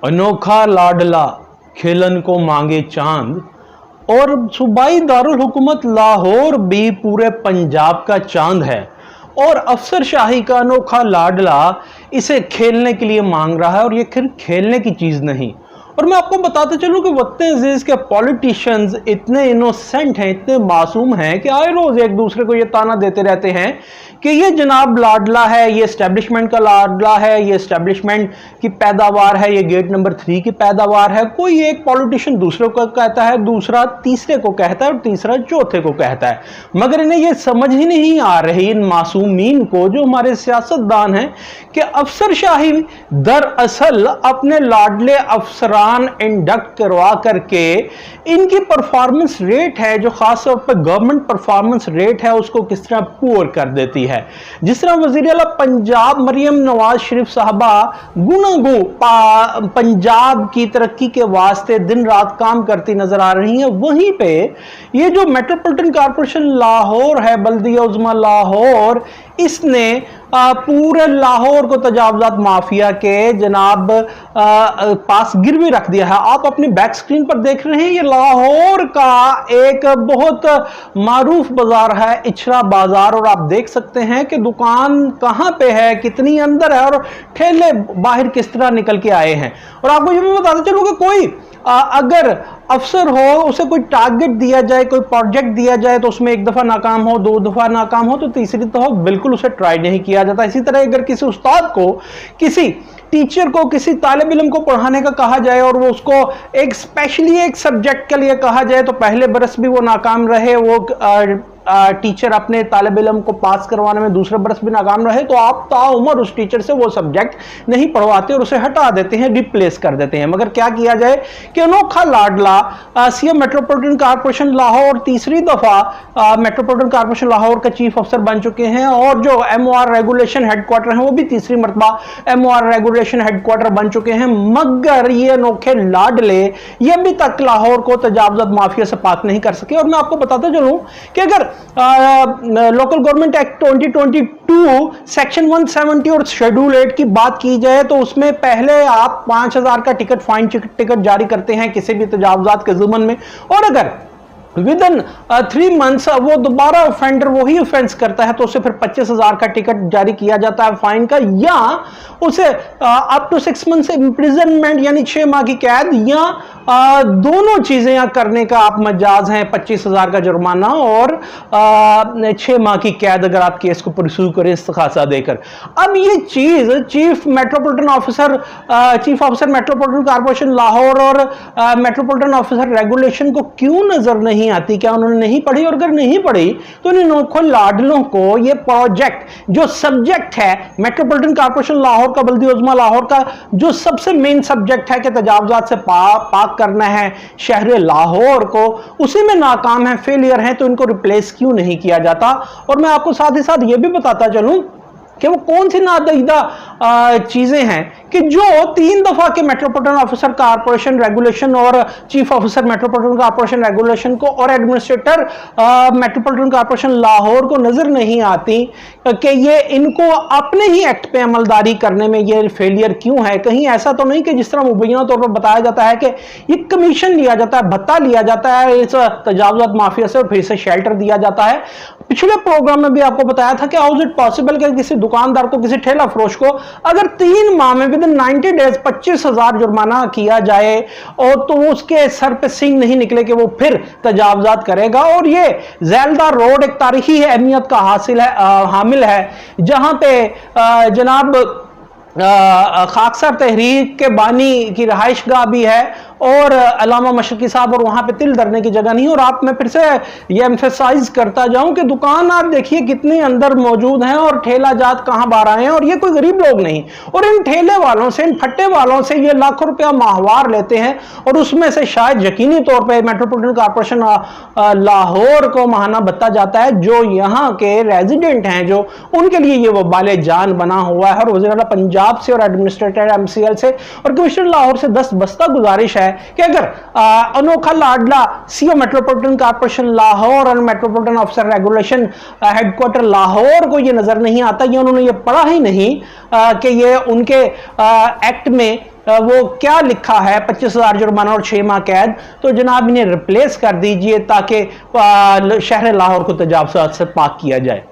अनोखा लाडला खिलन को मांगे चांद। और सूबाई दारुल हुकूमत लाहौर भी पूरे पंजाब का चांद है और अफसरशाही का अनोखा लाडला इसे खेलने के लिए मांग रहा है और ये फिर खेलने की चीज नहीं। और मैं आपको बताते चलूं कि वतन अजीज के पॉलिटिशियंस इतने इनोसेंट हैं, इतने मासूम हैं कि आए रोज एक दूसरे को ये ताना देते रहते हैं कि ये जनाब लाडला है, ये एस्टेब्लिशमेंट का लाडला है, ये एस्टेब्लिशमेंट की पैदावार है, ये गेट नंबर 3 की पैदावार है। कोई एक पॉलिटिशियन दूसरे को कहता है, दूसरा तीसरे को कहता है और तीसरा चौथे को कहता है, मगर इन्हें ये समझ ही नहीं आ रही इन मासूमीन को जो हमारे सियासतदान हैं कि अफसरशाही दरअसल अपने लाडले अफसरान इंडक्ट करवा करके इनकी परफॉर्मेंस रेट है जो खास तौर पर गवर्नमेंट परफॉर्मेंस रेट है उसको किस तरह पुअर कर देती है। जिस तरह वजीर आला पंजाब मरियम नवाज शरीफ साहबा गुनागो पंजाब की तरक्की के वास्ते दिन रात काम करती नजर आ रही है, वहीं पे ये जो मेट्रोपॉलिटन कॉर्पोरेशन लाहौर है, बल्दिया उज़्मा लाहौर, इसने पूरे लाहौर को तजावजात माफिया के जनाब पास गिरवी रख दिया है। आप अपनी बैक स्क्रीन पर देख रहे हैं, ये लाहौर का एक बहुत मारूफ बाजार है, इचरा बाजार, और आप देख सकते हैं कि दुकान कहां पे है, कितनी अंदर है और ठेले बाहर किस तरह निकल के आए हैं। और आपको ये भी बताते चलूं कि कोई अगर अफसर हो, उसे कोई टारगेट दिया जाए, कोई प्रोजेक्ट दिया जाए तो उसमें एक दफा नाकाम हो, दो दफा नाकाम हो, तो तीसरी दफा बिल्कुल उसे ट्राई नहीं किया जाता। इसी तरह अगर किसी उस्ताद को, किसी टीचर को, किसी तालिब इल्म को पढ़ाने का कहा जाए और वो उसको एक स्पेशली एक सब्जेक्ट के लिए कहा जाए तो पहले बरस भी वो नाकाम रहे, वो टीचर अपने तालिब इल्म को पास करवाने में दूसरे बरस भी नाकाम रहे, तो आप ताउम्र उस टीचर से वो सब्जेक्ट नहीं पढ़वाते और उसे हटा देते हैं, रिप्लेस कर देते हैं। मगर क्या किया जाए कि अनोखा लाडला सीएम मेट्रोपॉलिटन कॉर्पोरेशन लाहौर तीसरी दफा मेट्रोपॉलिटन कॉर्पोरेशन लाहौर का चीफ अफसर बन चुके हैं और जो एमओआर रेगुलेशन हेडक्वार्टर है वो भी तीसरी मरतबा एमओआर रेगुलेशन हेडक्वार्टर बन चुके हैं। मगर ये अनोखे लाडले ये अभी तक लाहौर को तजावजात माफिया से पाक नहीं कर सके। और मैं आपको बताता चलूं कि अगर लोकल गवर्नमेंट एक्ट 2022 सेक्शन 170 और शेड्यूल 8 की बात की जाए तो उसमें पहले आप 5000 का टिकट, फाइन टिकट जारी करते हैं किसी भी तजावजात के जुम्मन में, और अगर विद इन 3 मंथ्स वो दोबारा ऑफेंडर वही ऑफेंस करता है तो उसे फिर 25,000 का टिकट जारी किया जाता है फाइन का, या उसे अप टू 6 मंथ्स इंप्रिजनमेंट यानी 6 माह की कैद, या दोनों चीजें यहाँ करने का आप मजाज हैं, 25,000 का जुर्माना और 6 माह की कैद अगर आप केस को परस्यू करें इस्तिखासा देकर। अब ये चीज chief officer metropolitan corporation Lahore और मेट्रोपॉलिटन ऑफिसर रेगुलेशन को क्यों नजर नहीं आती? क्या उन्होंने नहीं पढ़ी? और अगर नहीं पढ़ी तो इन अनोखे लाडलों को ये प्रोजेक्ट जो सब्जेक्ट है मेट्रोपॉलिटन कॉर्पोरेशन लाहौर का, बल्दिया उज़्मा लाहौर का जो सबसे मेन सब्जेक्ट है कि तजावजात से पाक करना है शहर लाहौर को, उसी में नाकाम है, फेलियर है, तो इनको रिप्लेस क्यों नहीं किया जाता? और मैं आपको साथ ही साथ ये भी बताता चलूं कि वो कौन सी नादीदा चीजें हैं कि जो 3 दफा के मेट्रोपॉलिटन ऑफिसर कॉर्पोरेशन रेगुलेशन और chief officer metropolitan corporation regulation को और एडमिनिस्ट्रेटर मेट्रोपॉलिटन कॉर्पोरेशन लाहौर को नजर नहीं आती कि ये इनको अपने ही एक्ट पे अमलदारी करने में ये फेलियर क्यों है। कहीं ऐसा तो नहीं कि जिस तरह मुबैना तौर पर बताया जाता है कि ये कमीशन लिया जाता है, भत्ता लिया जाता है इस तजावजात माफिया से और फिर से शेल्टर दिया जाता है। पिछले प्रोग्राम में भी आपको बताया था कि हाउ इज इट पॉसिबल कि किसी दुकानदार को, किसी ठेला फरोश को अगर 3 माह में विद इन 90 डेज 25,000 जुर्माना किया जाए और तो उसके सर पे सिंग नहीं निकले कि वो फिर तजावजात करेगा। और ये ज़ैलदार रोड एक तारीखी अहमियत का हामिल है जहां पे जनाब खाकसर तहरीक के बानी की रहाइश गाह भी है और अल्लामा मशरकी साहब, और वहां पे तिल धरने की जगह नहीं। और आप मैं फिर से ये एम्फेसाइज करता जाऊं कि दुकान आप देखिए कितनी अंदर मौजूद हैं और ठेला जात कहां बाहर आए हैं, और ये कोई गरीब लोग नहीं। और इन ठेले वालों से, इन फट्टे वालों से ये लाखों रुपया माहवार लेते हैं और उसमें से शायद यकीनी तौर पर मेट्रोपॉलिटन कॉर्पोरेशन लाहौर को महाना भत्ता जाता है जो यहाँ के रेजिडेंट हैं, जो उनके लिए ये वबाले जान बना हुआ है। और वज़ीर आला पंजाब से और एडमिनिस्ट्रेटर MCL से और कमिश्नर लाहौर से 10 बस्ता गुजारिश है कि अगर अनोखा लाडला सीओ मेट्रोपॉलिटन कॉर्पोरेशन लाहौर और metropolitan officer regulation headquarter Lahore को ये नजर नहीं आता, ये उन्होंने ये पढ़ा ही नहीं कि ये उनके एक्ट में वो क्या लिखा है, 25,000 जुर्माना और 6 माह कैद, तो जनाब इन्हें रिप्लेस कर दीजिए ताकि शहर लाहौर को तजावुज़ात से पाक किया जाए।